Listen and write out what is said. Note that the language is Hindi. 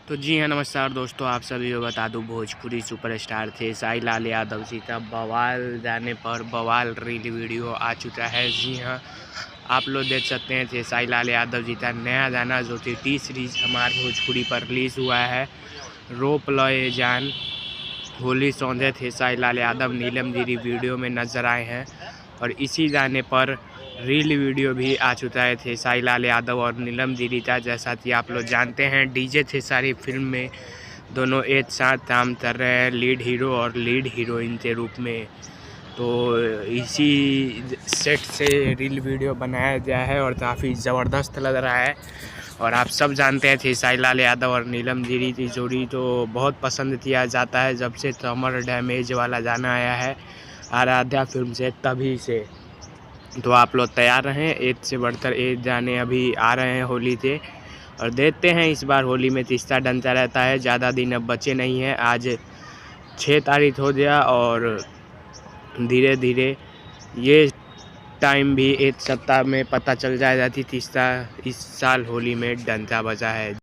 तो जी हाँ, नमस्कार दोस्तों, आप सभी को बता दूं भोजपुरी सुपरस्टार थे साई लाल यादव जी का बवाल जाने पर बवाल रील वीडियो आ चुका है। जी हाँ, आप लोग देख सकते हैं थे साई लाल यादव जी का नया गाना जो कि टी सीरीज हमारे भोजपुरी पर रिलीज़ हुआ है, रोप लए जान होली सौंधे थे साई लाल यादव नीलम गिरी वीडियो में नजर आए हैं। और इसी गाने पर रील वीडियो भी आ चुका है थे साई लाल यादव और नीलम गिरी का। जैसा कि आप लोग जानते हैं, डीजे थे सारी फिल्म में दोनों एक साथ काम कर रहे हैं, लीड हीरो और लीड हीरोइन के रूप में। तो इसी सेट से रील वीडियो बनाया गया है और काफ़ी ज़बरदस्त लग रहा है। और आप सब जानते हैं थे साई लाल यादव और नीलम गिरी की जोड़ी तो बहुत पसंद किया जाता है जब से कमर डैमेज वाला गाना आया है आराध्या फिल्म से, तभी से। तो आप लोग तैयार रहें, एक से बढ़कर एक गाने अभी आ रहे हैं होली के। और देखते हैं इस बार होली में तीस्ता डंता रहता है, ज़्यादा दिन अब बचे नहीं हैं। आज 6 तारीख हो गया और धीरे धीरे ये टाइम भी एक सप्ताह में पता चल जाएगा कि तीस्ता इस साल होली में डंता बजा है।